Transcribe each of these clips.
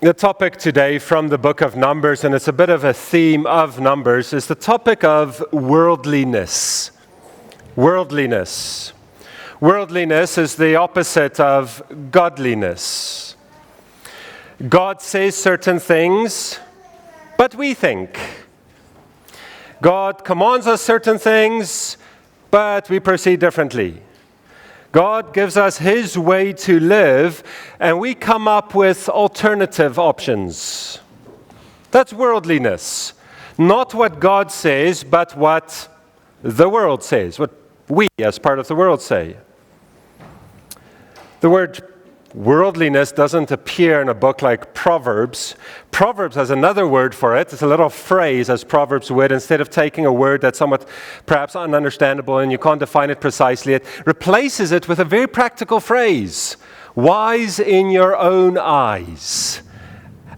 The topic today from the book of Numbers, and it's a bit of a theme of Numbers, is the topic of worldliness. Worldliness. Worldliness is the opposite of godliness. God says certain things, but we think. God commands us certain things, but we proceed differently. God gives us His way to live, and we come up with alternative options. That's worldliness. Not what God says, but what the world says, what we as part of the world say. The word worldliness doesn't appear in a book like Proverbs. Proverbs has another word for it. It's a little phrase, as Proverbs would. Instead of taking a word that's somewhat perhaps ununderstandable and you can't define it precisely, it replaces it with a very practical phrase. Wise in your own eyes.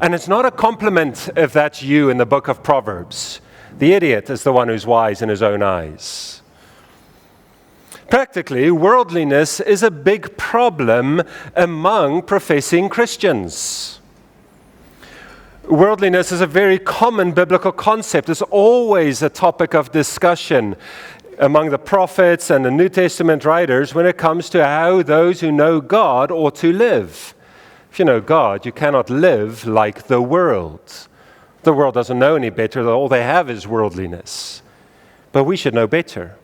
And it's not a compliment if that's you in the book of Proverbs. The idiot is the one who's wise in his own eyes. Practically, worldliness is a big problem among professing Christians. Worldliness is a very common biblical concept. It's always a topic of discussion among the prophets and the New Testament writers when it comes to how those who know God ought to live. If you know God, you cannot live like the world. The world doesn't know any better. All they have is worldliness. But we should know better.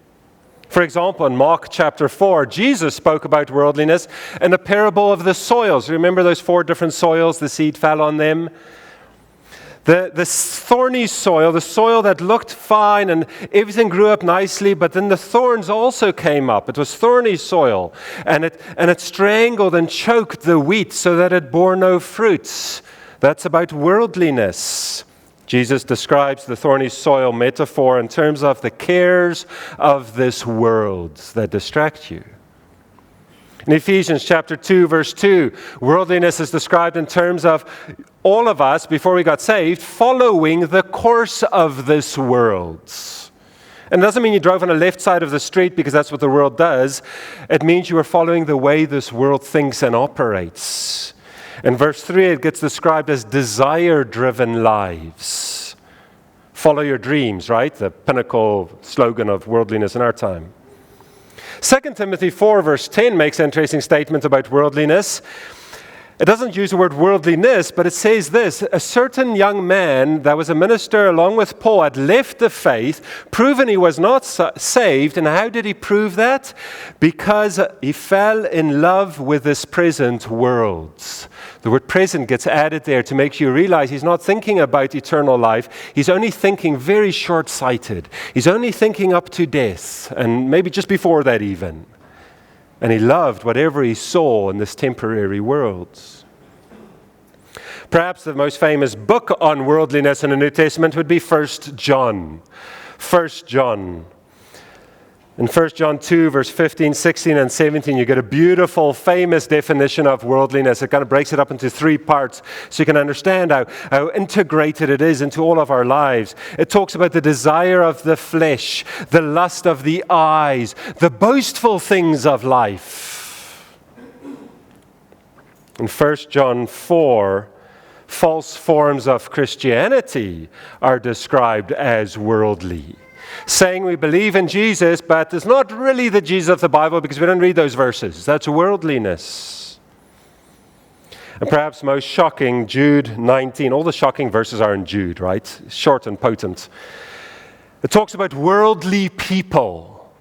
For example, in Mark chapter 4, Jesus spoke about worldliness in the parable of the soils. Remember those 4 different soils? The seed fell on them. The thorny soil, the soil that looked fine and everything grew up nicely, but then the thorns also came up. It was thorny soil, and it strangled and choked the wheat so that it bore no fruits. That's about worldliness. Jesus describes the thorny soil metaphor in terms of the cares of this world that distract you. In Ephesians chapter 2, verse 2, worldliness is described in terms of all of us, before we got saved, following the course of this world. And it doesn't mean you drove on the left side of the street because that's what the world does. It means you are following the way this world thinks and operates. In verse 3, it gets described as desire-driven lives. Follow your dreams, right? The pinnacle slogan of worldliness in our time. 2 Timothy 4, verse 10 makes an interesting statement about worldliness. It doesn't use the word worldliness, but it says this: a certain young man that was a minister along with Paul had left the faith, proven he was not saved. And how did he prove that? Because he fell in love with this present world. The word present gets added there to make you realize he's not thinking about eternal life. He's only thinking very short-sighted. He's only thinking up to death, and maybe just before that even. And he loved whatever he saw in this temporary world. Perhaps the most famous book on worldliness in the New Testament would be 1 John. 1 John. In 1 John 2, verse 15, 16, and 17, you get a beautiful, famous definition of worldliness. It kind of breaks it up into 3 parts so you can understand how integrated it is into all of our lives. It talks about the desire of the flesh, the lust of the eyes, the boastful things of life. In 1 John 4, false forms of Christianity are described as worldly. Saying we believe in Jesus, but it's not really the Jesus of the Bible because we don't read those verses. That's worldliness. And perhaps most shocking, Jude 19. All the shocking verses are in Jude, right? Short and potent. It talks about worldly people.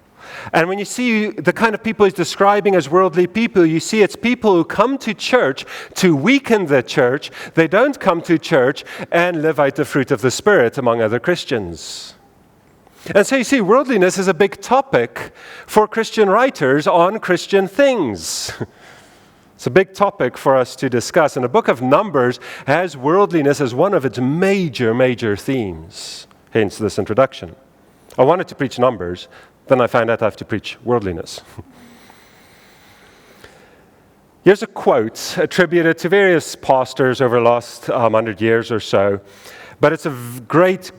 And when you see the kind of people he's describing as worldly people, you see it's people who come to church to weaken the church. They don't come to church and live out the fruit of the Spirit among other Christians. And so you see, worldliness is a big topic for Christian writers on Christian things. It's a big topic for us to discuss. And the book of Numbers has worldliness as one of its major themes. Hence this introduction. I wanted to preach Numbers, then I found out I have to preach worldliness. Here's a quote attributed to various pastors over the last 100 years or so. But it's a great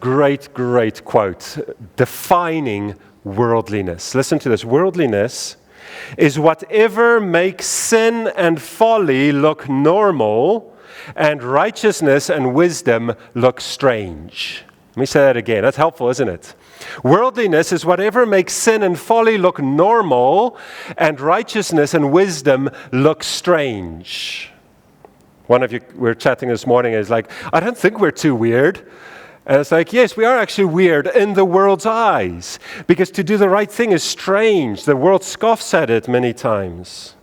quote defining worldliness. Listen to this. Worldliness is whatever makes sin and folly look normal and righteousness and wisdom look strange. Let me say that again. That's helpful, isn't it? Worldliness is whatever makes sin and folly look normal, and righteousness and wisdom look strange. One of you, we were chatting this morning, is like, I don't think we're too weird. And it's like, yes, we are actually weird in the world's eyes, because to do the right thing is strange. The world scoffs at it many times.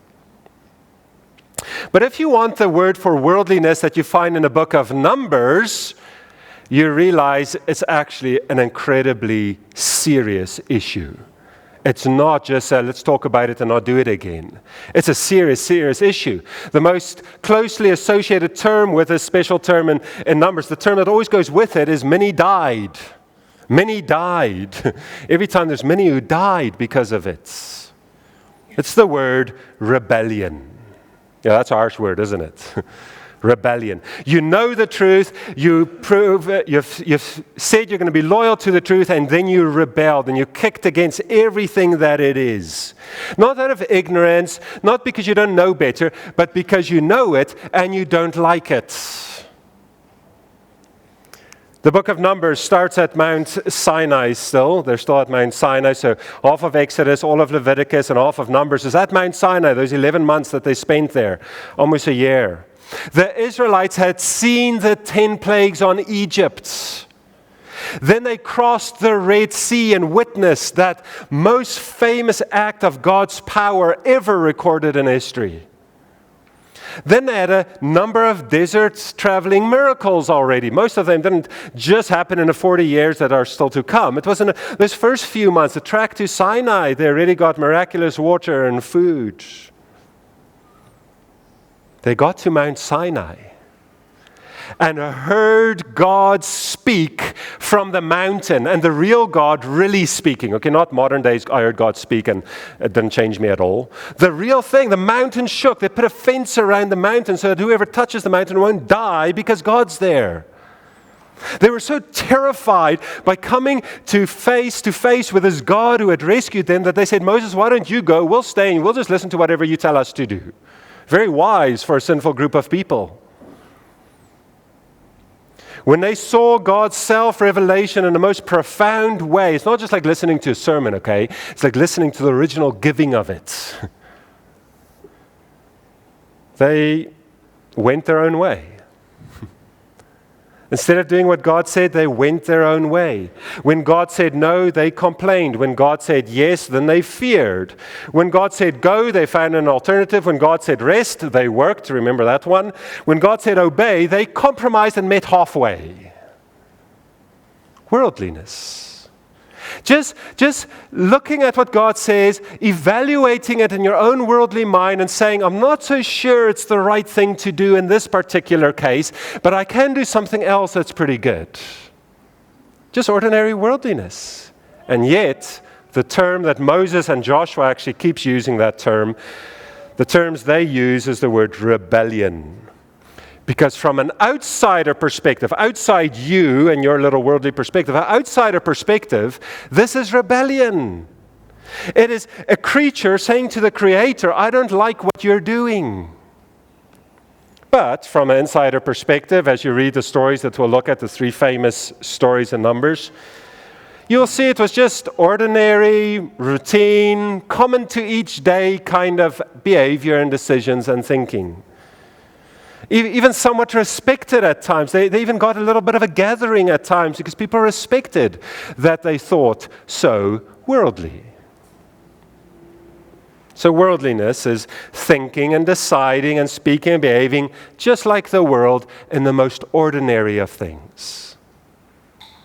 But if you want the word for worldliness that you find in the book of Numbers, you realize it's actually an incredibly serious issue. It's not just let's talk about it and not do it again. It's a serious, serious issue. The most closely associated term with this special term in Numbers, the term that always goes with it is many died. Many died. Every time there's many who died because of it. It's the word rebellion. Yeah, that's a harsh word, isn't it? Rebellion. You know the truth, you prove it, you've said you're going to be loyal to the truth, and then you rebelled and you kicked against everything that it is. Not out of ignorance, not because you don't know better, but because you know it and you don't like it. The book of Numbers starts at Mount Sinai still. They're still at Mount Sinai. So half of Exodus, all of Leviticus, and half of Numbers is at Mount Sinai, those 11 months that they spent there, almost a year. The Israelites had seen the 10 plagues on Egypt. Then they crossed the Red Sea and witnessed that most famous act of God's power ever recorded in history. Then they had a number of desert traveling miracles already. Most of them didn't just happen in the 40 years that are still to come. It was in those first few months, the trek to Sinai, they already got miraculous water and food. They got to Mount Sinai and heard God speak from the mountain, and the real God really speaking. Okay, not modern days, I heard God speak and it didn't change me at all. The real thing, the mountain shook. They put a fence around the mountain so that whoever touches the mountain won't die because God's there. They were so terrified by coming to face with this God who had rescued them that they said, Moses, why don't you go? We'll stay and we'll just listen to whatever you tell us to do. Very wise for a sinful group of people. When they saw God's self-revelation in the most profound way, it's not just like listening to a sermon, okay? It's like listening to the original giving of it. They went their own way. Instead of doing what God said, they went their own way. When God said no, they complained. When God said yes, then they feared. When God said go, they found an alternative. When God said rest, they worked. Remember that one? When God said obey, they compromised and met halfway. Worldliness. Just looking at what God says, evaluating it in your own worldly mind and saying, I'm not so sure it's the right thing to do in this particular case, but I can do something else that's pretty good. Just ordinary worldliness. And yet, the term that Moses and Joshua actually keeps using that term, the terms they use is the word rebellion. Because from an outsider perspective, outside you and your little worldly perspective, an outsider perspective, this is rebellion. It is a creature saying to the Creator, I don't like what you're doing. But from an insider perspective, as you read the stories that we'll look at, the 3 famous stories in Numbers, you'll see it was just ordinary, routine, common to each day kind of behavior and decisions and thinking. Even somewhat respected at times. They even got a little bit of a gathering at times because people respected that they thought so worldly. So worldliness is thinking and deciding and speaking and behaving just like the world in the most ordinary of things.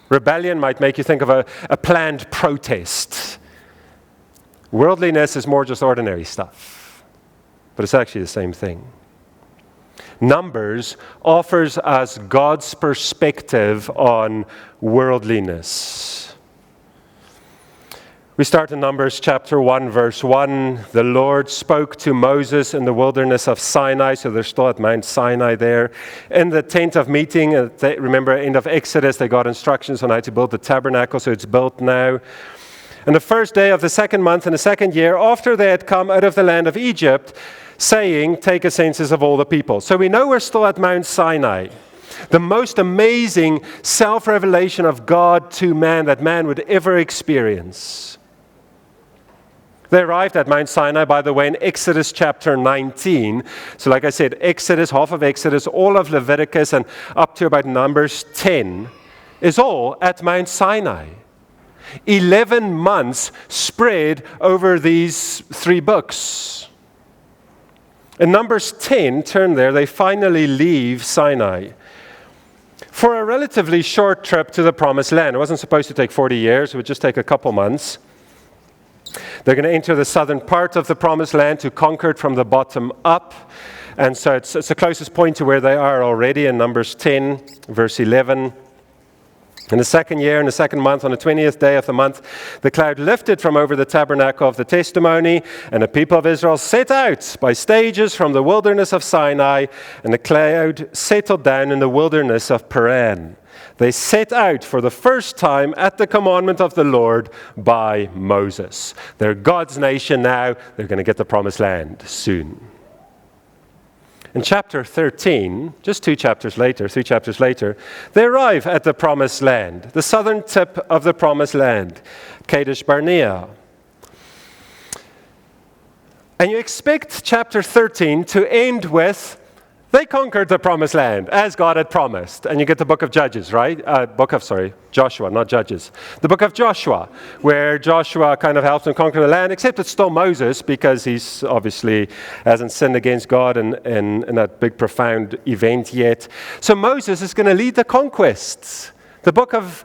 Rebellion might make you think of a planned protest. Worldliness is more just ordinary stuff, but it's actually the same thing. Numbers offers us God's perspective on worldliness. We start in Numbers chapter 1, verse 1. The Lord spoke to Moses in the wilderness of Sinai, so they're still at Mount Sinai there. In the tent of meeting, remember, end of Exodus, they got instructions on how to build the tabernacle, so it's built now. And the first day of the second month in the second year, after they had come out of the land of Egypt, saying, take a census of all the people. So we know we're still at Mount Sinai, the most amazing self-revelation of God to man that man would ever experience. They arrived at Mount Sinai, by the way, in Exodus chapter 19. So like I said, Exodus, half of Exodus, all of Leviticus, and up to about Numbers 10 is all at Mount Sinai. 11 months spread over these 3 books. In Numbers 10, turn there, they finally leave Sinai for a relatively short trip to the Promised Land. It wasn't supposed to take 40 years. It would just take a couple months. They're going to enter the southern part of the Promised Land to conquer it from the bottom up. And so it's the closest point to where they are already in Numbers 10, verse 11. In the second year, in the second month, on the 20th day of the month, the cloud lifted from over the tabernacle of the testimony, and the people of Israel set out by stages from the wilderness of Sinai, and the cloud settled down in the wilderness of Paran. They set out for the first time at the commandment of the Lord by Moses. They're God's nation now. They're going to get the Promised Land soon. In chapter 13, just 3 chapters later, they arrive at the Promised Land, the southern tip of the Promised Land, Kadesh Barnea. And you expect chapter 13 to end with, they conquered the Promised Land, as God had promised. And you get the book of Judges, right? Joshua, not Judges. The book of Joshua, where Joshua kind of helps them conquer the land, except it's still Moses, because he's obviously hasn't sinned against God in that big, profound event yet. So Moses is going to lead the conquests. The book of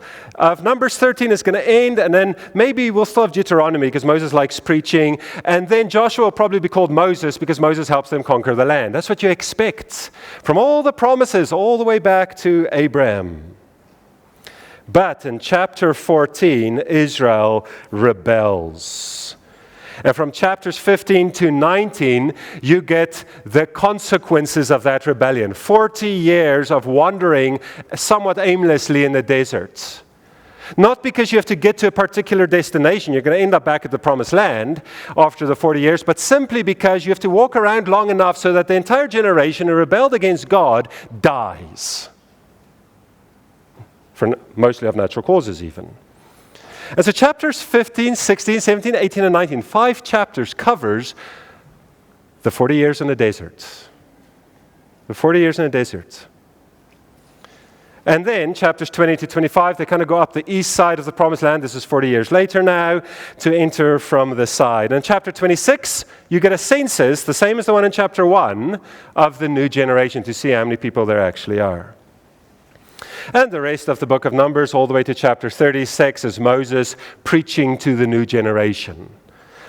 Numbers 13 is going to end, and then maybe we'll still have Deuteronomy because Moses likes preaching, and then Joshua will probably be called Moses because Moses helps them conquer the land. That's what you expect from all the promises all the way back to Abraham. But in chapter 14, Israel rebels. And from chapters 15 to 19, you get the consequences of that rebellion. 40 years of wandering somewhat aimlessly in the desert. Not because you have to get to a particular destination, you're going to end up back at the Promised Land after the 40 years, but simply because you have to walk around long enough so that the entire generation who rebelled against God dies. For mostly of natural causes even. And so chapters 15, 16, 17, 18, and 19, 5 chapters covers the 40 years in the desert. The 40 years in the desert. And then chapters 20 to 25, they kind of go up the east side of the Promised Land. This is 40 years later now, to enter from the side. And in chapter 26, you get a census, the same as the one in chapter 1, of the new generation to see how many people there actually are. And the rest of the book of Numbers, all the way to chapter 36, is Moses preaching to the new generation,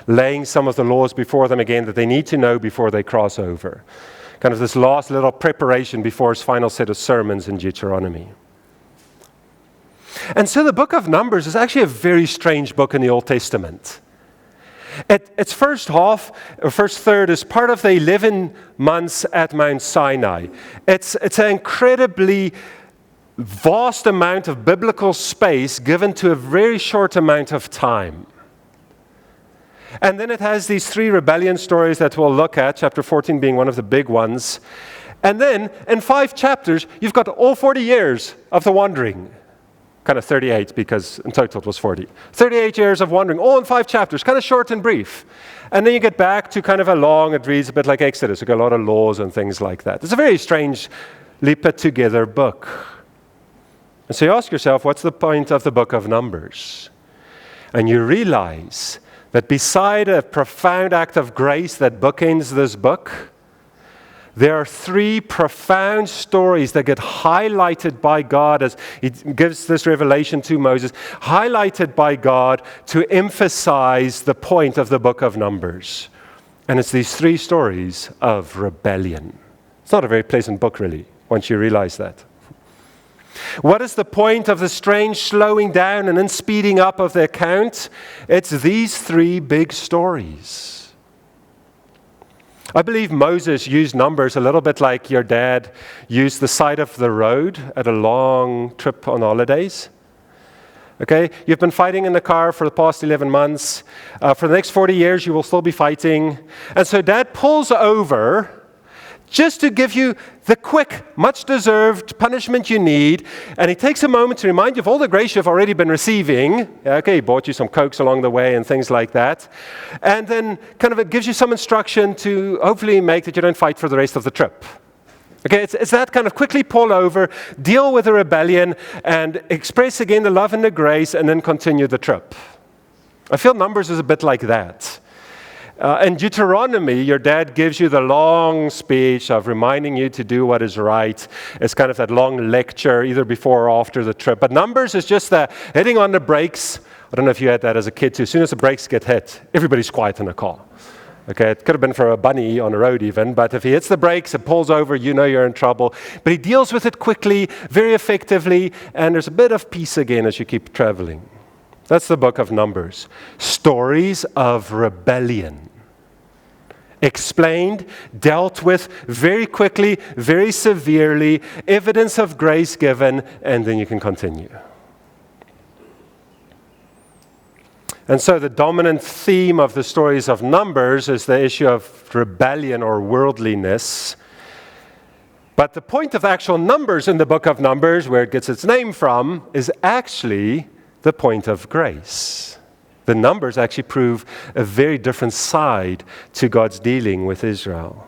laying some of the laws before them again that they need to know before they cross over. Kind of this last little preparation before his final set of sermons in Deuteronomy. And so the book of Numbers is actually a very strange book in the Old Testament. Its first half, or first third, is part of the 11 months at Mount Sinai. It's an incredibly vast amount of biblical space given to a very short amount of time. And then it has these 3 rebellion stories that we'll look at, chapter 14 being one of the big ones. And then in 5 chapters, you've got all 40 years of the wandering. Kind of 38 because in total it was 40. 38 years of wandering, all in 5 chapters, kind of short and brief. And then you get back to kind of a long, it reads a bit like Exodus. You've got a lot of laws and things like that. It's a very strangely put together book. And so you ask yourself, what's the point of the book of Numbers? And you realize that beside a profound act of grace that bookends this book, there are 3 profound stories that get highlighted by God as He gives this revelation to Moses, highlighted by God to emphasize the point of the book of Numbers. And it's these 3 stories of rebellion. It's not a very pleasant book, really, once you realize that. What is the point of the strange slowing down and then speeding up of the account? It's these 3 big stories. I believe Moses used Numbers a little bit like your dad used the side of the road at a long trip on holidays. Okay, you've been fighting in the car for the past 11 months. For the next 40 years, you will still be fighting. And so Dad pulls over just to give you the quick, much-deserved punishment you need. And he takes a moment to remind you of all the grace you've already been receiving. Okay, he bought you some Cokes along the way and things like that. And then kind of it gives you some instruction to hopefully make that you don't fight for the rest of the trip. Okay, it's that kind of quickly pull over, deal with the rebellion, and express again the love and the grace, and then continue the trip. I feel Numbers is a bit like that. In Deuteronomy, your dad gives you the long speech of reminding you to do what is right. It's kind of that long lecture, either before or after the trip. But Numbers is just hitting on the brakes. I don't know if you had that as a kid too. As soon as the brakes get hit, everybody's quiet in the car. Okay, it could have been for a bunny on the road even, but if he hits the brakes, it pulls over, you know you're in trouble. But he deals with it quickly, very effectively, and there's a bit of peace again as you keep traveling. That's the book of Numbers. Stories of rebellion. Explained, dealt with very quickly, very severely, evidence of grace given, and then you can continue. And so the dominant theme of the stories of Numbers is the issue of rebellion or worldliness. But the point of actual Numbers in the book of Numbers, where it gets its name from, is actually the point of grace. The Numbers actually prove a very different side to God's dealing with Israel.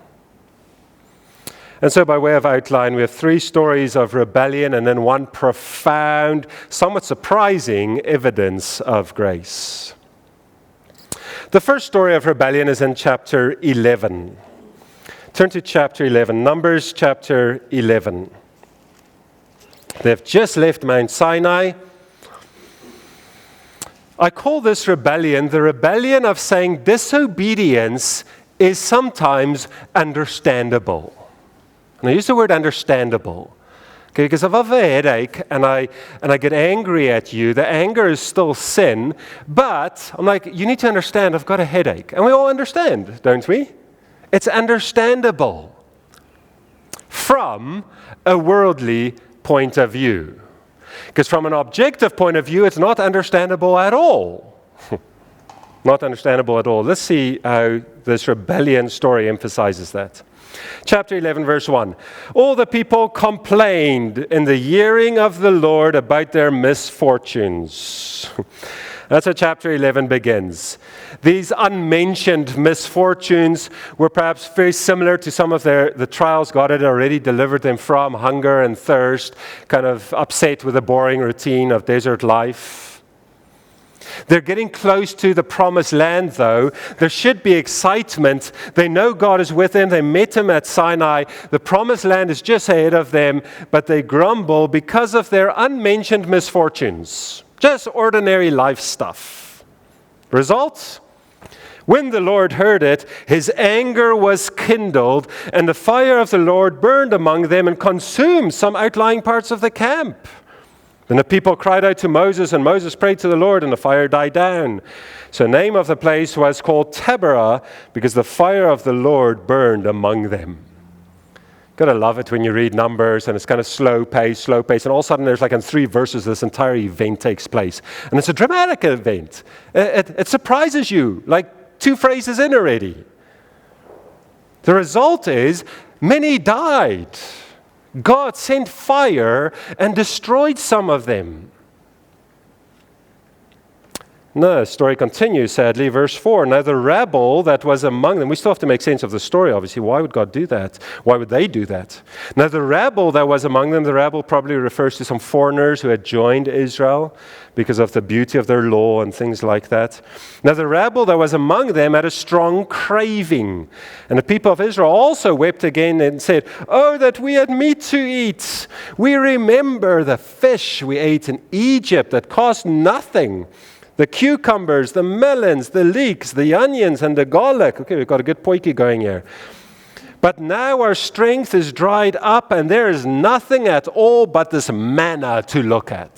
And so by way of outline, we have 3 stories of rebellion and then one profound, somewhat surprising evidence of grace. The first story of rebellion is in chapter 11. Turn to chapter 11, Numbers chapter 11. They've just left Mount Sinai. I call this rebellion the rebellion of saying disobedience is sometimes understandable. And I use the word understandable. Okay, because if I have a headache and I get angry at you, the anger is still sin, but I'm like, you need to understand I've got a headache. And we all understand, don't we? It's understandable from a worldly point of view. Because from an objective point of view, it's not understandable at all. Not understandable at all. Let's see how this rebellion story emphasizes that. Chapter 11, verse 1. All the people complained in the hearing of the Lord about their misfortunes. That's how chapter 11 begins. These unmentioned misfortunes were perhaps very similar to some of the trials God had already delivered them from, hunger and thirst, kind of upset with the boring routine of desert life. They're getting close to the promised land, though. There should be excitement. They know God is with them. They met him at Sinai. The promised land is just ahead of them, but they grumble because of their unmentioned misfortunes. Just ordinary life stuff. Results? When the Lord heard it, his anger was kindled, and the fire of the Lord burned among them and consumed some outlying parts of the camp. Then the people cried out to Moses, and Moses prayed to the Lord, and the fire died down. So the name of the place was called Taberah, because the fire of the Lord burned among them. Gotta love it when you read Numbers, and it's kind of slow pace, and all of a sudden there's like in 3 verses this entire event takes place. And it's a dramatic event. It surprises you, like 2 phrases in already. The result is many died. God sent fire and destroyed some of them. No, the story continues, sadly, verse 4. Now the rabble that was among them, we still have to make sense of the story, obviously. Why would God do that? Why would they do that? Now the rabble that was among them, the rabble probably refers to some foreigners who had joined Israel because of the beauty of their law and things like that. Now the rabble that was among them had a strong craving. And the people of Israel also wept again and said, "Oh, that we had meat to eat. We remember the fish we ate in Egypt that cost nothing. The cucumbers, the melons, the leeks, the onions, and the garlic." Okay, we've got a good potjie going here. "But now our strength is dried up, and there is nothing at all but this manna to look at."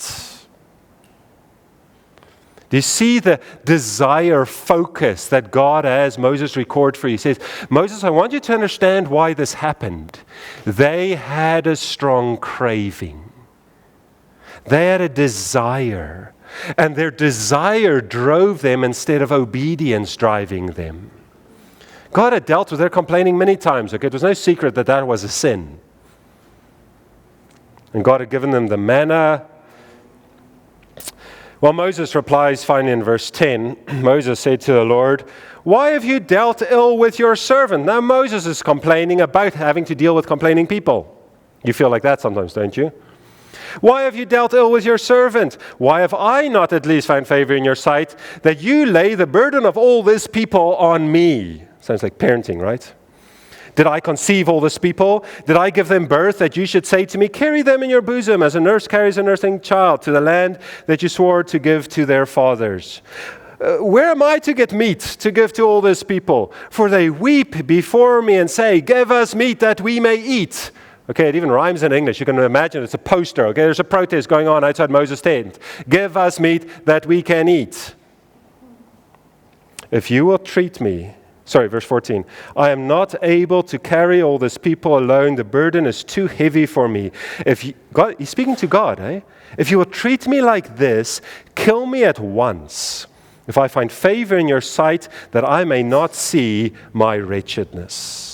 Do you see the desire focus that God has Moses record for you? He says, Moses, I want you to understand why this happened. They had a strong craving. They had a desire. And their desire drove them instead of obedience driving them. God had dealt with their complaining many times. Okay, it was no secret that that was a sin. And God had given them the manna. Well, Moses replies finally in verse 10. Moses said to the Lord, "Why have you dealt ill with your servant?" Now Moses is complaining about having to deal with complaining people. You feel like that sometimes, don't you? "Why have you dealt ill with your servant? Why have I not at least found favor in your sight, that you lay the burden of all this people on me?" Sounds like parenting, right? "Did I conceive all this people? Did I give them birth, that you should say to me, 'Carry them in your bosom, as a nurse carries a nursing child, to the land that you swore to give to their fathers?' Where am I to get meat to give to all this people? For they weep before me and say, 'Give us meat that we may eat.'" Okay, it even rhymes in English. You can imagine it's a poster. Okay, there's a protest going on outside Moses' tent. "Give us meat that we can eat. If you will treat me," verse 14, "I am not able to carry all this people alone. The burden is too heavy for me. He's speaking to God, eh? "If you will treat me like this, kill me at once, if I find favor in your sight, that I may not see my wretchedness."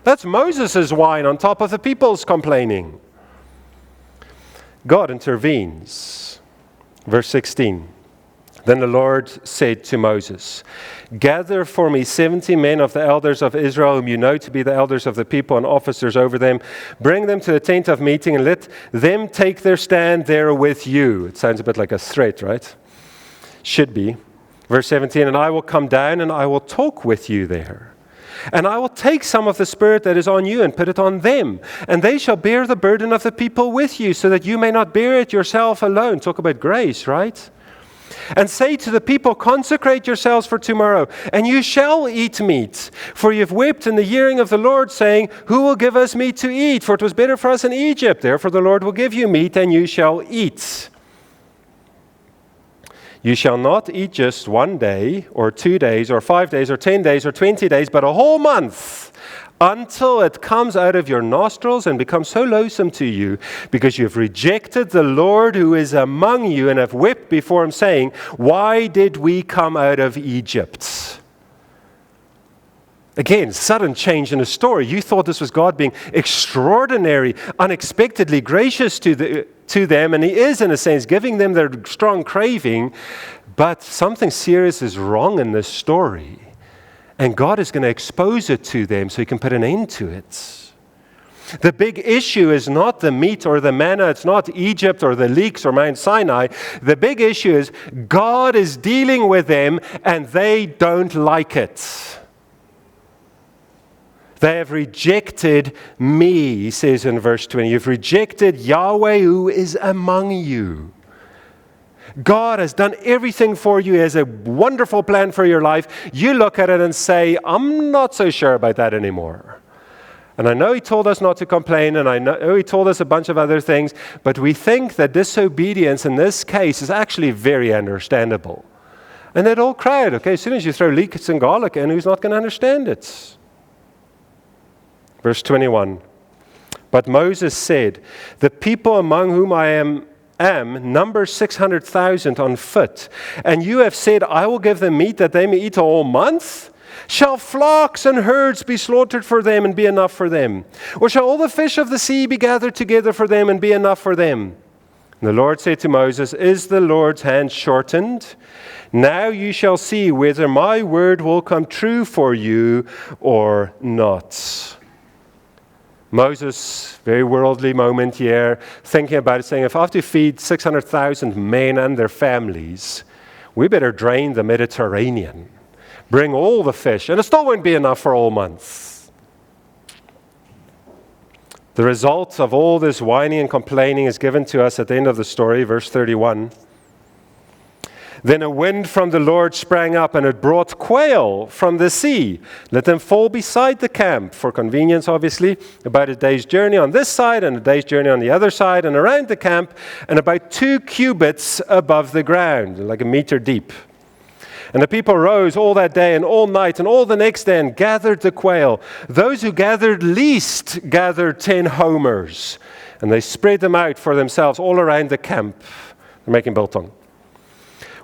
That's Moses' whine on top of the people's complaining. God intervenes. Verse 16. Then the Lord said to Moses, "Gather for me 70 men of the elders of Israel, whom you know to be the elders of the people and officers over them. Bring them to the tent of meeting and let them take their stand there with you." It sounds a bit like a threat, right? Should be. Verse 17, "And I will come down and I will talk with you there. And I will take some of the Spirit that is on you and put it on them. And they shall bear the burden of the people with you, so that you may not bear it yourself alone." Talk about grace, right? "And say to the people, 'Consecrate yourselves for tomorrow, and you shall eat meat. For you have wept in the hearing of the Lord, saying, Who will give us meat to eat? For it was better for us in Egypt. Therefore the Lord will give you meat, and you shall eat. You shall not eat just 1 day, or 2 days, or 5 days, or 10 days, or 20 days, but a whole month, until it comes out of your nostrils and becomes so loathsome to you, because you have rejected the Lord who is among you, and have wept before him, saying, Why did we come out of Egypt?'" Again, sudden change in the story. You thought this was God being extraordinary, unexpectedly gracious to them, and he is, in a sense, giving them their strong craving, but something serious is wrong in this story, and God is going to expose it to them so he can put an end to it. The big issue is not the meat or the manna, it's not Egypt or the leeks or Mount Sinai. The big issue is God is dealing with them and they don't like it. They have rejected me, he says in verse 20. You've rejected Yahweh who is among you. God has done everything for you. He has a wonderful plan for your life. You look at it and say, I'm not so sure about that anymore. And I know he told us not to complain, and I know he told us a bunch of other things, but we think that disobedience in this case is actually very understandable. And they'd all cried, okay, as soon as you throw leeks and garlic in, who's not going to understand it? Verse 21, "But Moses said, the people among whom I am number 600,000 on foot, and you have said, I will give them meat that they may eat a whole month? Shall flocks and herds be slaughtered for them and be enough for them? Or shall all the fish of the sea be gathered together for them and be enough for them?" And the Lord said to Moses, "Is the Lord's hand shortened? Now you shall see whether my word will come true for you or not." Moses, very worldly moment here, thinking about it, saying, if I have to feed 600,000 men and their families, we better drain the Mediterranean, bring all the fish, and it still won't be enough for all months. The result of all this whining and complaining is given to us at the end of the story, verse 31. "Then a wind from the Lord sprang up, and it brought quail from the sea. Let them fall beside the camp," for convenience, obviously, "about a day's journey on this side and a day's journey on the other side, and around the camp, and about 2 cubits above the ground," like a meter deep. "And the people rose all that day and all night and all the next day and gathered the quail. Those who gathered least gathered 10 homers, and they spread them out for themselves all around the camp." They're making biltong.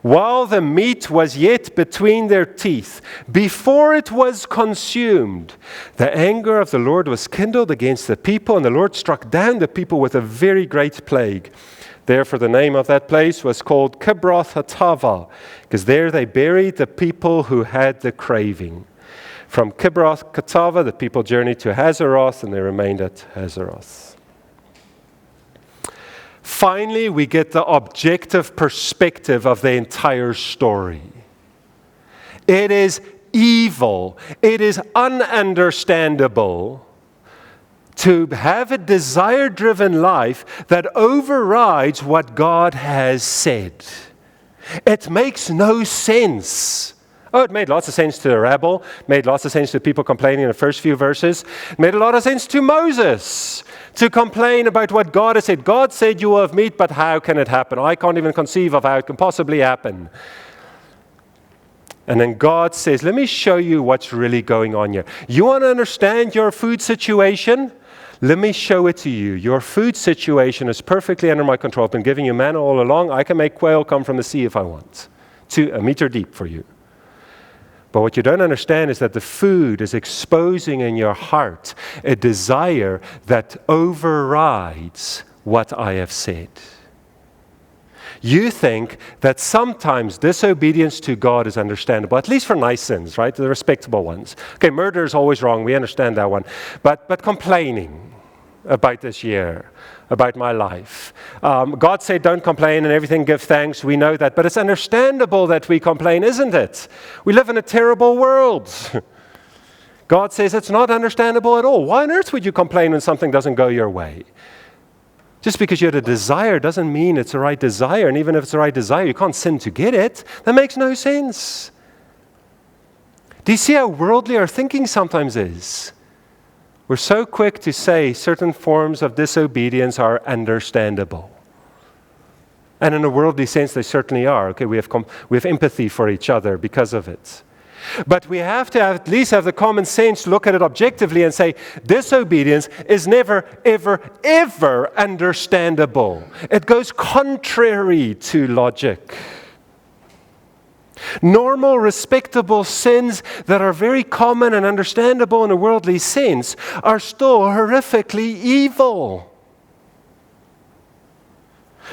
while the meat was yet between their teeth, before it was consumed, the anger of the Lord was kindled against the people, and the Lord struck down the people with a very great plague. Therefore, the name of that place was called Kibroth Hattaavah, because there they buried the people who had the craving. From Kibroth Hattaavah, the people journeyed to Hazeroth, and they remained at Hazeroth. Finally, we get the objective perspective of the entire story. It is evil. It is ununderstandable to have a desire-driven life that overrides what God has said. It makes no sense. Oh, it made lots of sense to the rabble, made lots of sense to people complaining in the first few verses. It made a lot of sense to Moses to complain about what God has said. God said you will have meat, but how can it happen? I can't even conceive of how it can possibly happen. And then God says, let me show you what's really going on here. You want to understand your food situation? Let me show it to you. Your food situation is perfectly under my control. I've been giving you manna all along. I can make quail come from the sea if I want, to a meter deep for you. But what you don't understand is that the food is exposing in your heart a desire that overrides what I have said. You think that sometimes disobedience to God is understandable, at least for nice sins, right? The respectable ones. Okay, murder is always wrong. We understand that one. But complaining about this year, about my life. God said, don't complain and everything give thanks. We know that. But it's understandable that we complain, isn't it? We live in a terrible world. God says it's not understandable at all. Why on earth would you complain when something doesn't go your way? Just because you had a desire doesn't mean it's the right desire. And even if it's the right desire, you can't sin to get it. That makes no sense. Do you see how worldly our thinking sometimes is? We're so quick to say certain forms of disobedience are understandable. And in a worldly sense, they certainly are. Okay, we have empathy for each other because of it. But we have to at least have the common sense to look at it objectively and say, disobedience is never, ever, ever understandable. It goes contrary to logic. Normal, respectable sins that are very common and understandable in a worldly sense are still horrifically evil.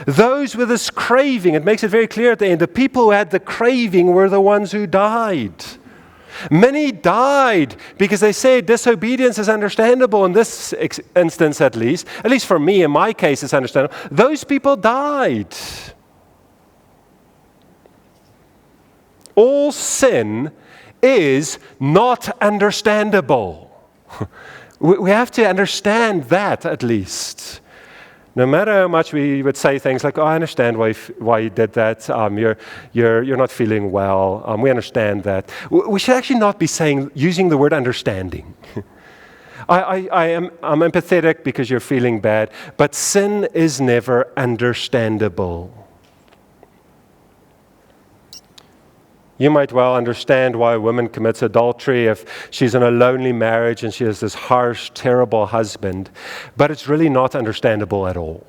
Those with this craving, it makes it very clear at the end, the people who had the craving were the ones who died. Many died because they say disobedience is understandable in this instance at least for me, in my case, it's understandable. Those people died. All sin is not understandable. We have to understand that at least. No matter how much we would say things like, "Oh, I understand why you did that. You're not feeling well. We understand that." We should actually not be using the word understanding. I'm empathetic because you're feeling bad, but sin is never understandable. You might well understand why a woman commits adultery if she's in a lonely marriage and she has this harsh, terrible husband, but it's really not understandable at all.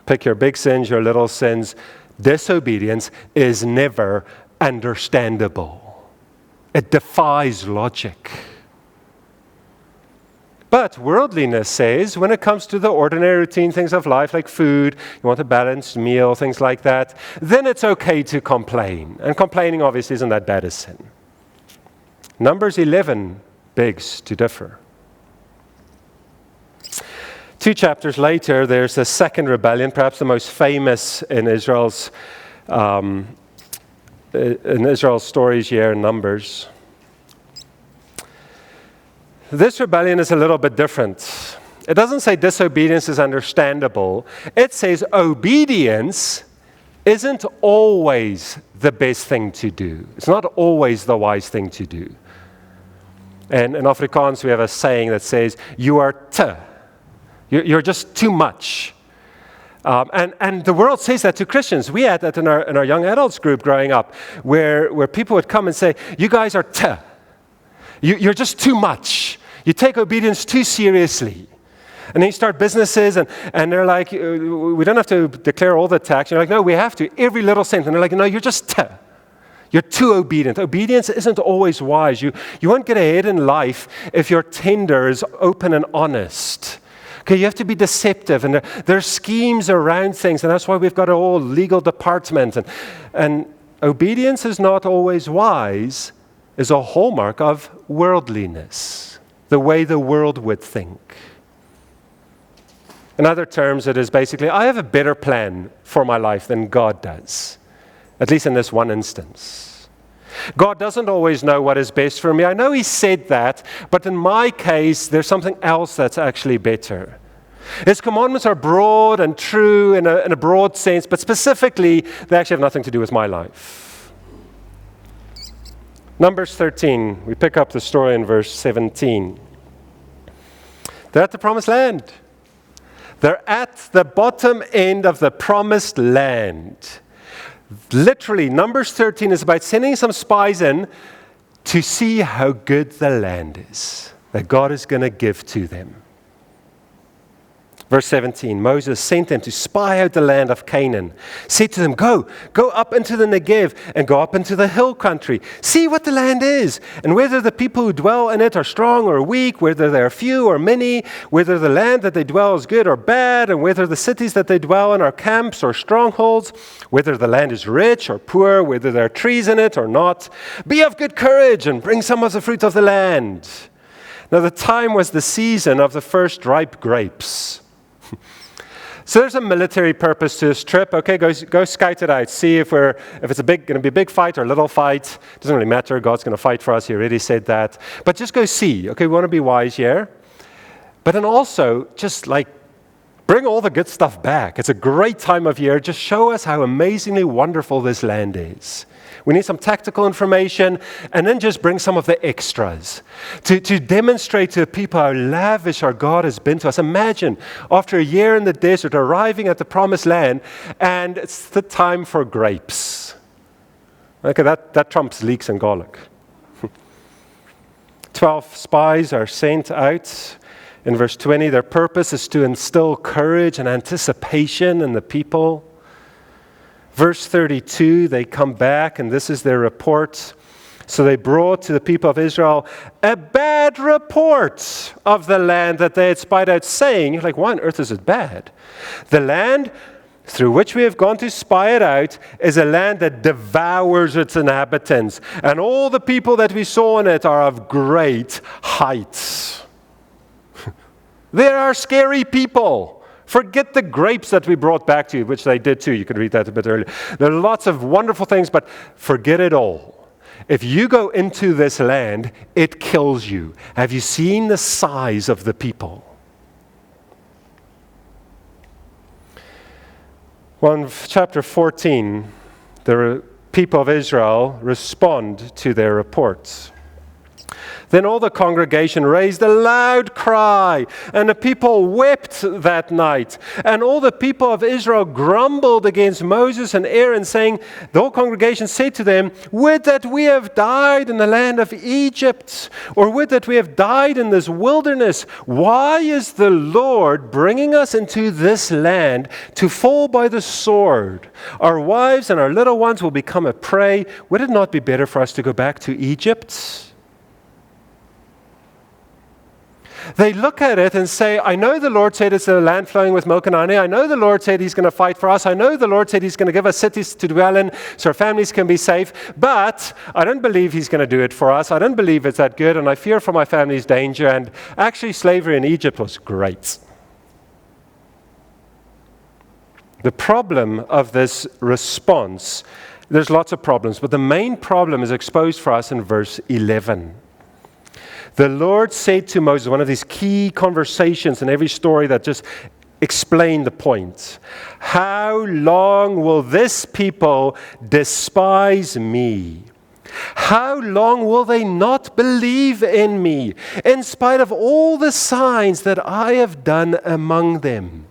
Pick your big sins, your little sins. Disobedience is never understandable. It defies logic. But worldliness says, when it comes to the ordinary routine things of life, like food, you want a balanced meal, things like that, then it's okay to complain. And complaining obviously isn't that bad a sin. Numbers 11 begs to differ. 2 chapters later, there's a second rebellion, perhaps the most famous in Israel's stories here in Numbers. This rebellion is a little bit different. It doesn't say disobedience is understandable. It says obedience isn't always the best thing to do. It's not always the wise thing to do. And in Afrikaans, we have a saying that says, you are te. You're just too much. And the world says that to Christians. We had that in our young adults group growing up, where people would come and say, you guys are te. You're just too much. You take obedience too seriously. And then you start businesses, and they're like, we don't have to declare all the tax. You're like, no, we have to, every little cent. And they're like, no, you're too obedient. Obedience isn't always wise. You won't get ahead in life if your tender is open and honest. Okay, you have to be deceptive, and there are schemes around things, and that's why we've got a whole legal department. And obedience is not always wise is a hallmark of worldliness, the way the world would think. In other terms, it is basically, I have a better plan for my life than God does, at least in this one instance. God doesn't always know what is best for me. I know He said that, but in my case, there's something else that's actually better. His commandments are broad and true in a broad sense, but specifically, they actually have nothing to do with my life. Numbers 13, we pick up the story in verse 17. They're at the promised land. They're at the bottom end of the promised land. Literally, Numbers 13 is about sending some spies in to see how good the land is that God is going to give to them. Verse 17, Moses sent them to spy out the land of Canaan. Said to them, go up into the Negev and go up into the hill country. See what the land is, and whether the people who dwell in it are strong or weak, whether they are few or many, whether the land that they dwell is good or bad, and whether the cities that they dwell in are camps or strongholds, whether the land is rich or poor, whether there are trees in it or not. Be of good courage and bring some of the fruit of the land. Now the time was the season of the first ripe grapes. So there's a military purpose to this trip. Okay, go scout it out. See if it's going to be a big fight or a little fight. Doesn't really matter. God's going to fight for us. He already said that. But just go see. Okay, we want to be wise here. But then also, just like, bring all the good stuff back. It's a great time of year. Just show us how amazingly wonderful this land is. We need some tactical information, and then just bring some of the extras to demonstrate to people how lavish our God has been to us. Imagine, after a year in the desert, arriving at the promised land, and it's the time for grapes. Okay, that trumps leeks and garlic. 12 spies are sent out. In verse 20, their purpose is to instill courage and anticipation in the people. Verse 32, they come back, and this is their report. So they brought to the people of Israel a bad report of the land that they had spied out, saying, like, why on earth is it bad? The land through which we have gone to spy it out is a land that devours its inhabitants, and all the people that we saw in it are of great height. There are scary people. Forget the grapes that we brought back to you, which they did too. You could read that a bit earlier. There are lots of wonderful things, but forget it all. If you go into this land, it kills you. Have you seen the size of the people? Well, in chapter 14, the people of Israel respond to their reports. Then all the congregation raised a loud cry, and the people wept that night. And all the people of Israel grumbled against Moses and Aaron, saying, the whole congregation said to them, would that we have died in the land of Egypt, or would that we have died in this wilderness. Why is the Lord bringing us into this land to fall by the sword? Our wives and our little ones will become a prey. Would it not be better for us to go back to Egypt? They look at it and say, I know the Lord said it's a land flowing with milk and honey. I know the Lord said He's going to fight for us. I know the Lord said He's going to give us cities to dwell in so our families can be safe. But I don't believe He's going to do it for us. I don't believe it's that good, and I fear for my family's danger. And actually, slavery in Egypt was great. The problem of this response, there's lots of problems, but the main problem is exposed for us in verse 11. The Lord said to Moses, one of these key conversations in every story that just explain the point. How long will this people despise me? How long will they not believe in me, in spite of all the signs that I have done among them?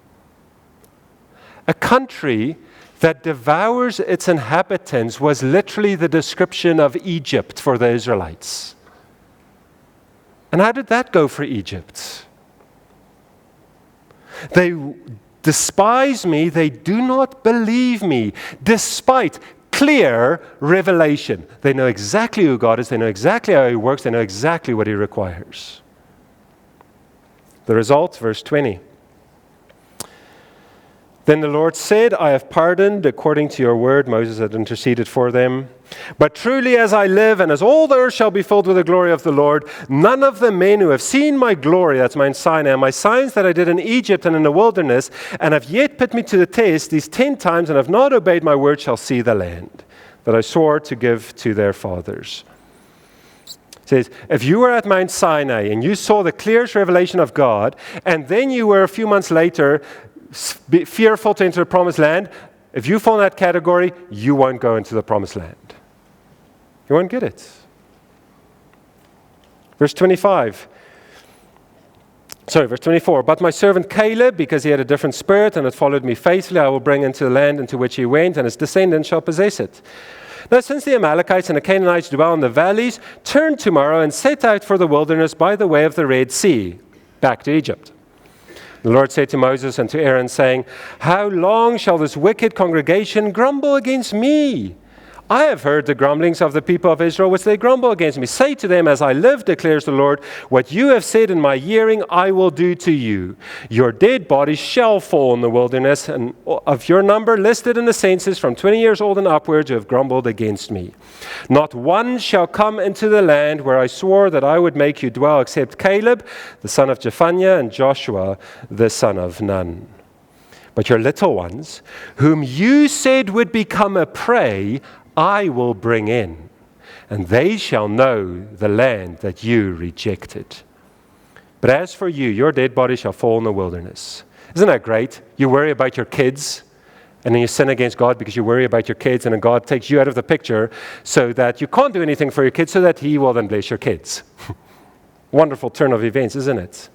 A country that devours its inhabitants was literally the description of Egypt for the Israelites. And how did that go for Egypt? They despise me, they do not believe me, despite clear revelation. They know exactly who God is, they know exactly how He works, they know exactly what He requires. The result, verse 20. Then the Lord said, I have pardoned according to your word. Moses had interceded for them. But truly as I live, and as all the earth shall be filled with the glory of the Lord, none of the men who have seen my glory, that's Mount Sinai, and my signs that I did in Egypt and in the wilderness, and have yet put me to the test these 10 times, and have not obeyed my word, shall see the land that I swore to give to their fathers. It says, if you were at Mount Sinai and you saw the clearest revelation of God, and then you were a few months later fearful to enter the promised land, if you fall in that category, you won't go into the promised land. You won't get it. Verse 24. But my servant Caleb, because he had a different spirit and had followed me faithfully, I will bring into the land into which he went, and his descendants shall possess it. Now, since the Amalekites and the Canaanites dwell in the valleys, turn tomorrow and set out for the wilderness by the way of the Red Sea, back to Egypt. The Lord said to Moses and to Aaron, saying, how long shall this wicked congregation grumble against me? I have heard the grumblings of the people of Israel, which they grumble against me. Say to them, as I live, declares the Lord, what you have said in my hearing, I will do to you. Your dead bodies shall fall in the wilderness, and of your number listed in the census from 20 years old and upwards who have grumbled against me. Not one shall come into the land where I swore that I would make you dwell, except Caleb, the son of Jephunneh, and Joshua, the son of Nun. But your little ones, whom you said would become a prey, I will bring in, and they shall know the land that you rejected. But as for you, your dead body shall fall in the wilderness. Isn't that great? You worry about your kids, and then you sin against God because you worry about your kids, and then God takes you out of the picture so that you can't do anything for your kids, so that He will then bless your kids. Wonderful turn of events, isn't it?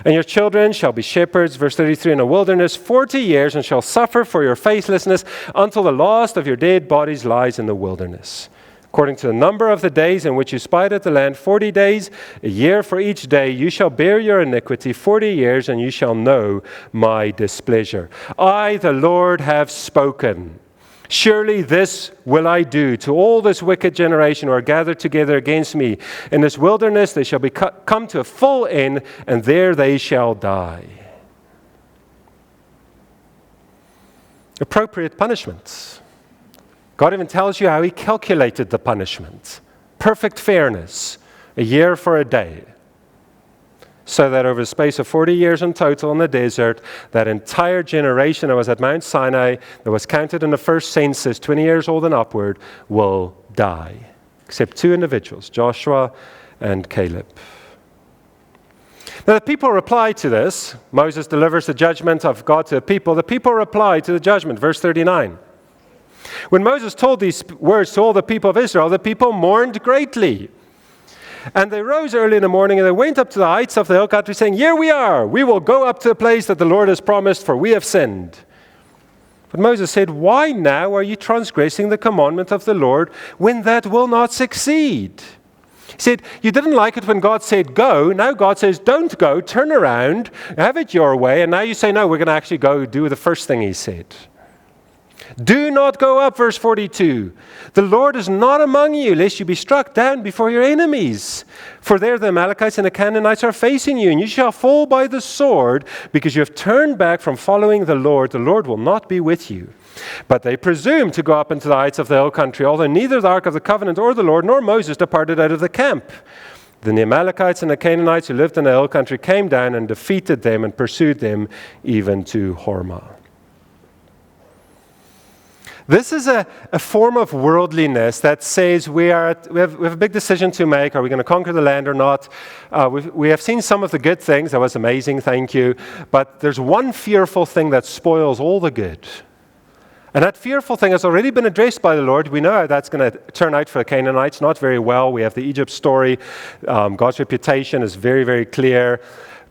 And your children shall be shepherds, verse 33, in a wilderness 40 years, and shall suffer for your faithlessness until the last of your dead bodies lies in the wilderness. According to the number of the days in which you spied at the land, 40 days, a year for each day, you shall bear your iniquity 40 years, and you shall know my displeasure. I, the Lord, have spoken. Surely this will I do to all this wicked generation who are gathered together against me. In this wilderness they shall come to a full end, and there they shall die. Appropriate punishments. God even tells you how He calculated the punishment. Perfect fairness. A year for a day. So that over the space of 40 years in total in the desert, that entire generation that was at Mount Sinai, that was counted in the first census, 20 years old and upward, will die. Except 2 individuals, Joshua and Caleb. Now the people reply to this. Moses delivers the judgment of God to the people. The people reply to the judgment. Verse 39. When Moses told these words to all the people of Israel, the people mourned greatly. And they rose early in the morning, and they went up to the heights of the hill country, saying, here we are. We will go up to the place that the Lord has promised, for we have sinned. But Moses said, why now are you transgressing the commandment of the Lord when that will not succeed? He said, you didn't like it when God said go. Now God says, don't go, turn around, have it your way. And now you say, no, we're going to actually go do the first thing He said. Do not go up, verse 42. The Lord is not among you, lest you be struck down before your enemies. For there the Amalekites and the Canaanites are facing you, and you shall fall by the sword, because you have turned back from following the Lord. The Lord will not be with you. But they presumed to go up into the heights of the hill country, although neither the ark of the covenant or the Lord nor Moses departed out of the camp. Then the Amalekites and the Canaanites who lived in the hill country came down and defeated them and pursued them even to Hormah. This is a form of worldliness that says we have a big decision to make. Are we going to conquer the land or not? We have seen some of the good things. That was amazing, thank you. But there's one fearful thing that spoils all the good. And that fearful thing has already been addressed by the Lord. We know how that's going to turn out for the Canaanites. Not very well. We have the Egypt story. God's reputation is very, very clear.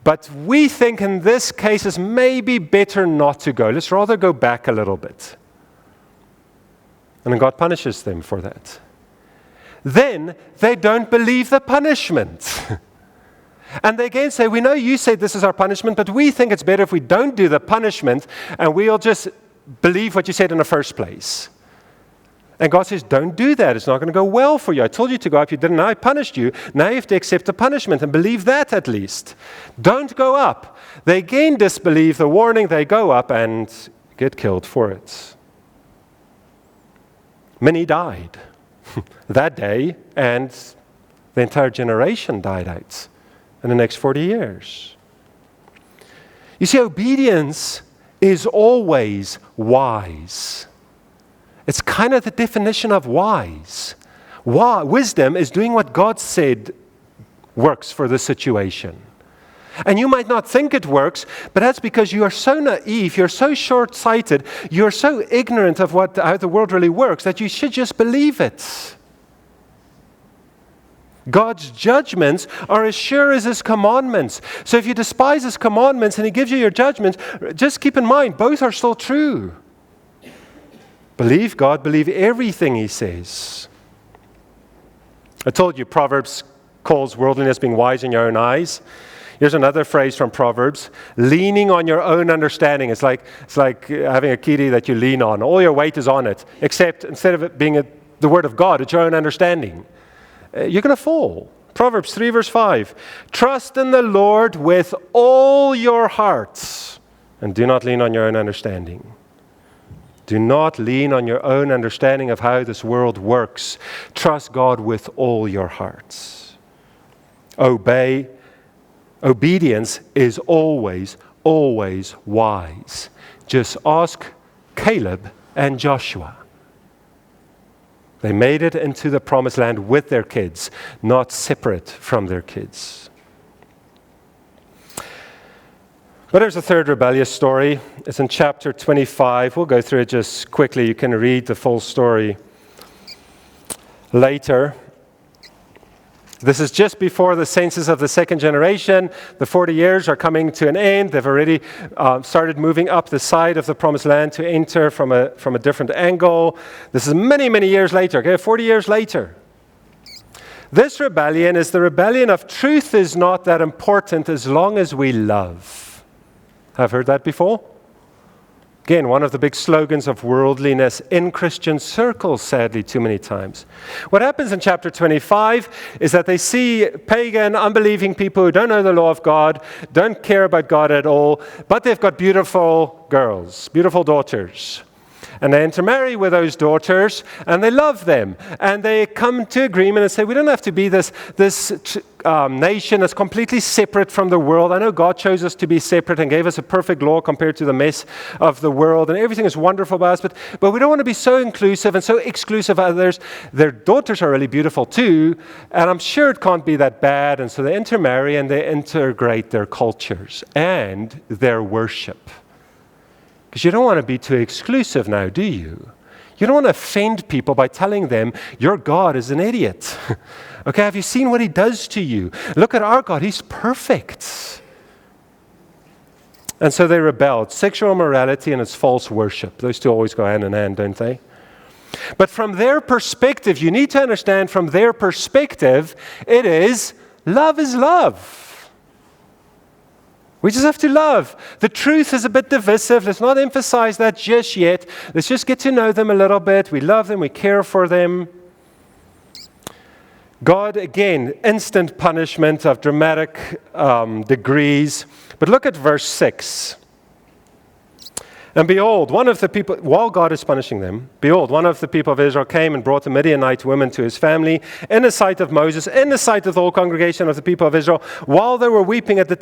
But we think in this case it's maybe better not to go. Let's rather go back a little bit. And then God punishes them for that. Then they don't believe the punishment. And they again say, we know you said this is our punishment, but we think it's better if we don't do the punishment and we'll just believe what you said in the first place. And God says, don't do that. It's not going to go well for you. I told you to go up. You didn't. Now I punished you. Now you have to accept the punishment and believe that at least. Don't go up. They again disbelieve the warning. They go up and get killed for it. Many died that day, and the entire generation died out in the next 40 years. You see, obedience is always wise. It's kind of the definition of wise. Wisdom is doing what God said works for the situation. And you might not think it works, but that's because you are so naive, you're so short-sighted, you're so ignorant of how the world really works that you should just believe it. God's judgments are as sure as His commandments. So if you despise His commandments and He gives you your judgment, just keep in mind, both are still true. Believe God, believe everything He says. I told you Proverbs calls worldliness being wise in your own eyes. Here's another phrase from Proverbs, leaning on your own understanding. It's like having a kitty that you lean on. All your weight is on it, except instead of it being the word of God, it's your own understanding. You're going to fall. Proverbs 3 verse 5. Trust in the Lord with all your hearts and do not lean on your own understanding. Do not lean on your own understanding of how this world works. Trust God with all your hearts. Obedience is always, always wise. Just ask Caleb and Joshua. They made it into the promised land with their kids, not separate from their kids. But there's a third rebellious story. It's in chapter 25. We'll go through it just quickly. You can read the full story later. This is just before the census of the second generation. The 40 years are coming to an end. They've already started moving up the side of the promised land to enter from a different angle. This is many, many years later, okay, 40 years later. This rebellion is the rebellion of truth is not that important as long as we love. Have heard that before? Again, one of the big slogans of worldliness in Christian circles, sadly, too many times. What happens in chapter 25 is that they see pagan, unbelieving people who don't know the law of God, don't care about God at all, but they've got beautiful girls, beautiful daughters. And they intermarry with those daughters, and they love them. And they come to agreement and say, we don't have to be this nation that's completely separate from the world. I know God chose us to be separate and gave us a perfect law compared to the mess of the world, and everything is wonderful about us, but we don't want to be so inclusive and so exclusive of others. Their daughters are really beautiful too, and I'm sure it can't be that bad. And so they intermarry and they integrate their cultures and their worship. Because you don't want to be too exclusive now, do you? You don't want to offend people by telling them your God is an idiot. Okay, have you seen what He does to you? Look at our God, He's perfect. And so they rebelled. Sexual immorality and its false worship. Those two always go hand in hand, don't they? But from their perspective, you need to understand from their perspective, it is love is love. We just have to love. The truth is a bit divisive. Let's not emphasize that just yet. Let's just get to know them a little bit. We love them. We care for them. God, again, instant punishment of dramatic degrees. But look at verse 6. And behold, one of the people, while God is punishing them, behold, one of the people of Israel came and brought a Midianite woman to his family in the sight of Moses, in the sight of the whole congregation of the people of Israel, while they were weeping at the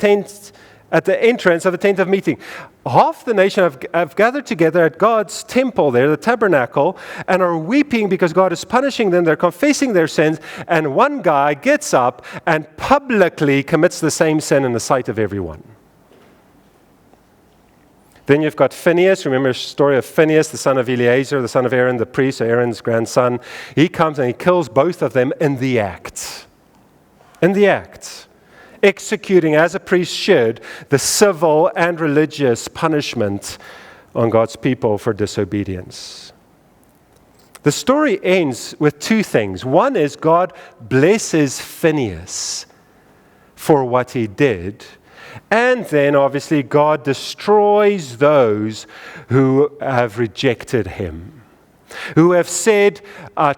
entrance of the tent of meeting. Half the nation have gathered together at God's temple there, the tabernacle, and are weeping because God is punishing them. They're confessing their sins, and one guy gets up and publicly commits the same sin in the sight of everyone. Then you've got Phinehas. Remember the story of Phinehas, the son of Eleazar, the son of Aaron, the priest, Aaron's grandson. He comes and he kills both of them in the act. In the act. Executing, as a priest should, the civil and religious punishment on God's people for disobedience. The story ends with two things. One is God blesses Phinehas for what he did. And then, obviously, God destroys those who have rejected him, who have said,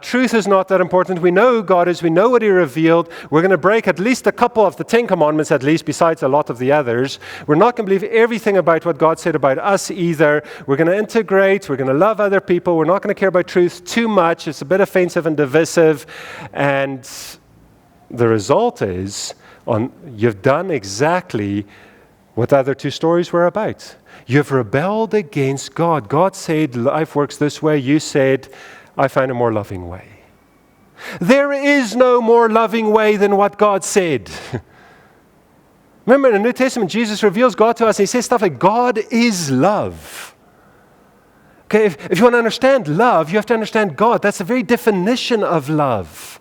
truth is not that important. We know who God is. We know what he revealed. We're going to break at least a couple of the 10 commandments, at least, besides a lot of the others. We're not going to believe everything about what God said about us either. We're going to integrate. We're going to love other people. We're not going to care about truth too much. It's a bit offensive and divisive. And the result is, you've done exactly what the other two stories were about. You've rebelled against God. God said, life works this way. You said, I find a more loving way. There is no more loving way than what God said. Remember, in the New Testament, Jesus reveals God to us. He says stuff like, God is love. Okay, if you want to understand love, you have to understand God. That's the very definition of love.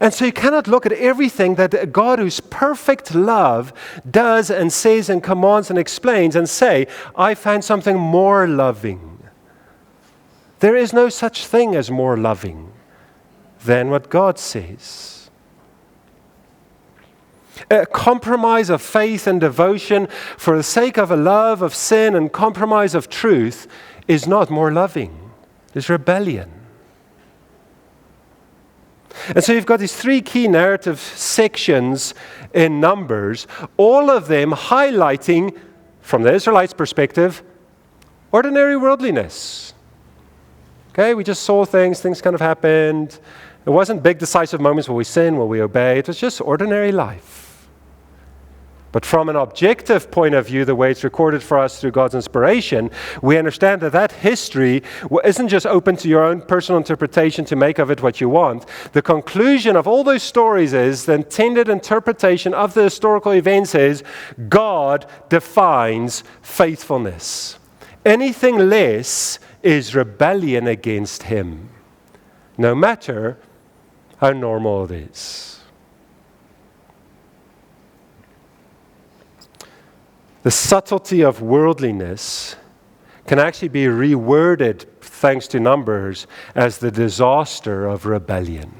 And so you cannot look at everything that God, who's perfect love, does and says and commands and explains and say, I find something more loving. There is no such thing as more loving than what God says. A compromise of faith and devotion for the sake of a love of sin and compromise of truth is not more loving. It's rebellion. And so you've got these three key narrative sections in Numbers, all of them highlighting, from the Israelites' perspective, ordinary worldliness. Okay, we just saw things kind of happened. It wasn't big decisive moments where we sin, where we obey. It was just ordinary life. But from an objective point of view, the way it's recorded for us through God's inspiration, we understand that history isn't just open to your own personal interpretation to make of it what you want. The conclusion of all those stories is the intended interpretation of the historical events is God defines faithfulness. Anything less is rebellion against him, no matter how normal it is. The subtlety of worldliness can actually be reworded, thanks to Numbers, as the disaster of rebellion.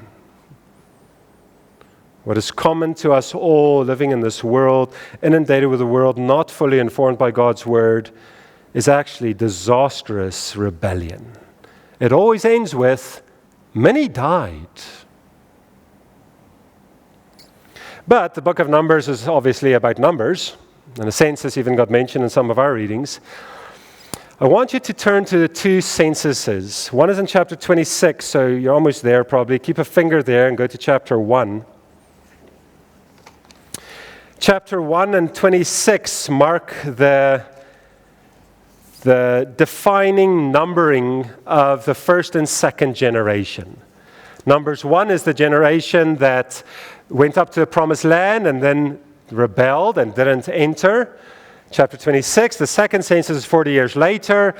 What is common to us all living in this world, inundated with a world not fully informed by God's word, is actually disastrous rebellion. It always ends with, many died. But the book of Numbers is obviously about numbers. And the census even got mentioned in some of our readings. I want you to turn to the two censuses. One is in chapter 26, so you're almost there probably. Keep a finger there and go to chapter 1. Chapter 1 and 26 mark the defining numbering of the first and second generation. Numbers 1 is the generation that went up to the promised land and then rebelled and didn't enter. Chapter 26, the second census is 40 years later.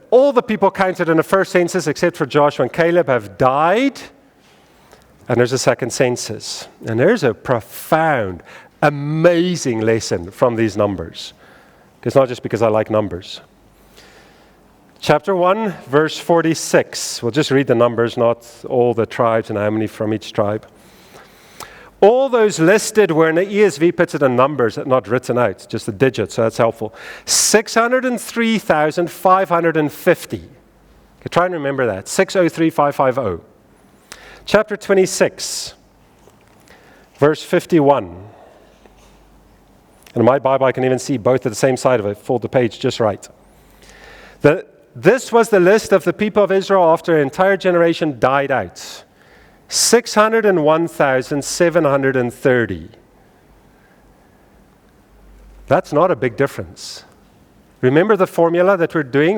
All the people counted in the first census, except for Joshua and Caleb, have died. And there's a second census. And there's a profound, amazing lesson from these numbers. It's not just because I like numbers. Chapter 1, verse 46. We'll just read the numbers, not all the tribes and how many from each tribe. All those listed were in the ESV puts it in numbers, not written out, just the digits, so that's helpful. 603,550. You try and remember that. 603,550. Chapter 26, verse 51. And in my Bible, I can even see both at the same side of it, fold the page just right. This was the list of the people of Israel after an entire generation died out. 601,730. That's not a big difference. Remember the formula that we're doing?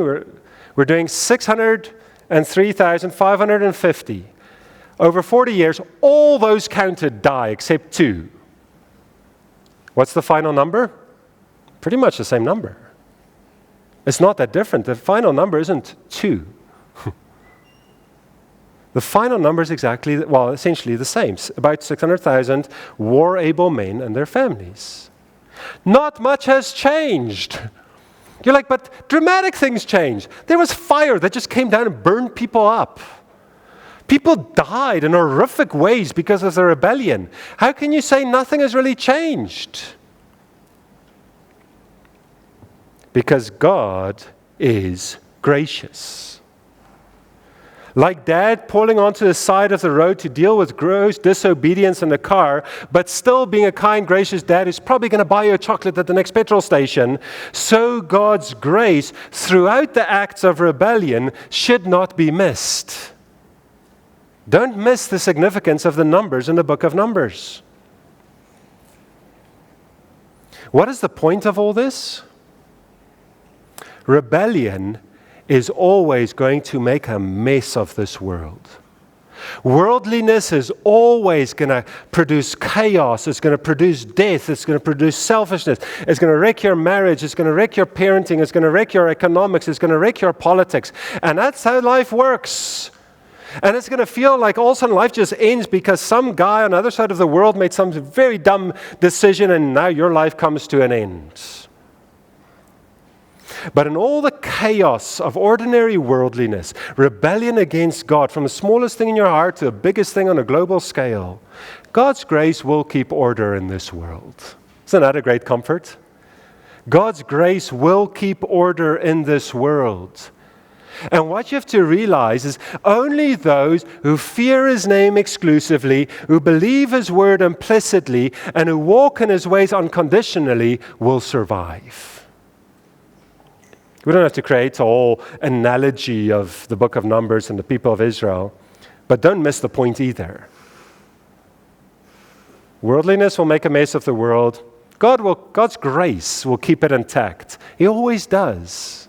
We're doing 603,550. Over 40 years, all those counted die except 2. What's the final number? Pretty much the same number. It's not that different. The final number isn't 2. The final number is essentially the same. About 600,000 war-able men and their families. Not much has changed. You're like, but dramatic things changed. There was fire that just came down and burned people up. People died in horrific ways because of the rebellion. How can you say nothing has really changed? Because God is gracious. Like Dad pulling onto the side of the road to deal with gross disobedience in the car, but still being a kind, gracious dad who's probably going to buy you a chocolate at the next petrol station, so God's grace throughout the acts of rebellion should not be missed. Don't miss the significance of the numbers in the book of Numbers. What is the point of all this? Rebellion is always going to make a mess of this world. Worldliness is always going to produce chaos. It's going to produce death. It's going to produce selfishness. It's going to wreck your marriage. It's going to wreck your parenting. It's going to wreck your economics. It's going to wreck your politics. And that's how life works. And it's going to feel like all of a sudden life just ends because some guy on the other side of the world made some very dumb decision and now your life comes to an end. But in all the chaos of ordinary worldliness, rebellion against God, from the smallest thing in your heart to the biggest thing on a global scale, God's grace will keep order in this world. Isn't that a great comfort? God's grace will keep order in this world. And what you have to realize is only those who fear His name exclusively, who believe His word implicitly, and who walk in His ways unconditionally will survive. We don't have to create a whole analogy of the book of Numbers and the people of Israel, but don't miss the point either. Worldliness will make a mess of the world. God's grace will keep it intact. He always does.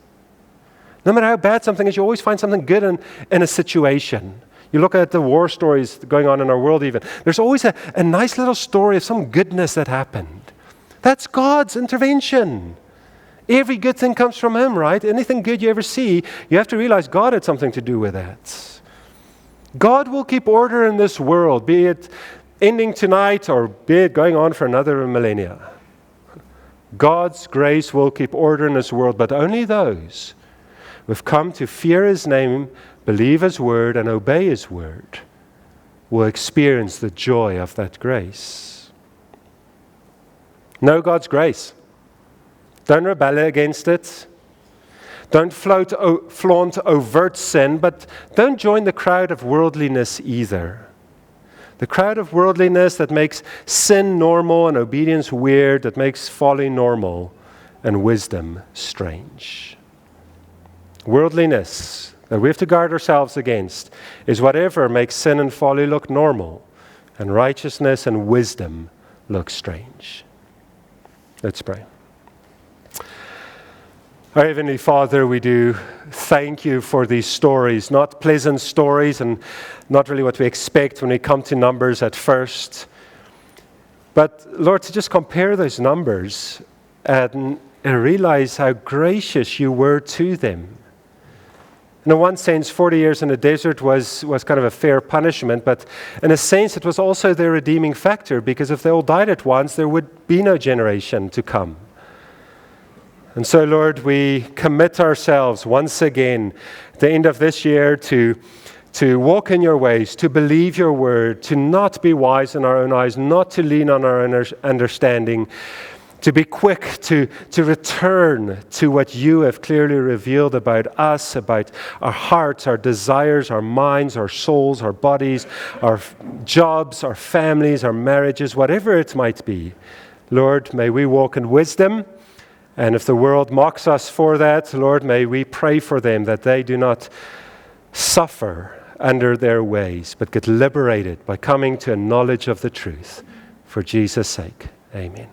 No matter how bad something is, you always find something good in a situation. You look at the war stories going on in our world even. There's always a nice little story of some goodness that happened. That's God's intervention. Every good thing comes from Him, right? Anything good you ever see, you have to realize God had something to do with that. God will keep order in this world, be it ending tonight or be it going on for another millennia. God's grace will keep order in this world, but only those who have come to fear His name, believe His word, and obey His word will experience the joy of that grace. Know God's grace. Don't rebel against it. Don't flaunt overt sin, but don't join the crowd of worldliness either. The crowd of worldliness that makes sin normal and obedience weird, that makes folly normal and wisdom strange. Worldliness that we have to guard ourselves against is whatever makes sin and folly look normal and righteousness and wisdom look strange. Let's pray. Our Heavenly Father, we do thank You for these stories, not pleasant stories and not really what we expect when we come to Numbers at first. But Lord, to just compare those numbers and realize how gracious You were to them. In one sense, 40 years in the desert was kind of a fair punishment, but in a sense it was also their redeeming factor, because if they all died at once, there would be no generation to come. And so, Lord, we commit ourselves once again at the end of this year to walk in Your ways, to believe Your word, to not be wise in our own eyes, not to lean on our own understanding, to be quick to return to what You have clearly revealed about us, about our hearts, our desires, our minds, our souls, our bodies, our jobs, our families, our marriages, whatever it might be. Lord, may we walk in wisdom. And if the world mocks us for that, Lord, may we pray for them that they do not suffer under their ways, but get liberated by coming to a knowledge of the truth. For Jesus' sake, amen.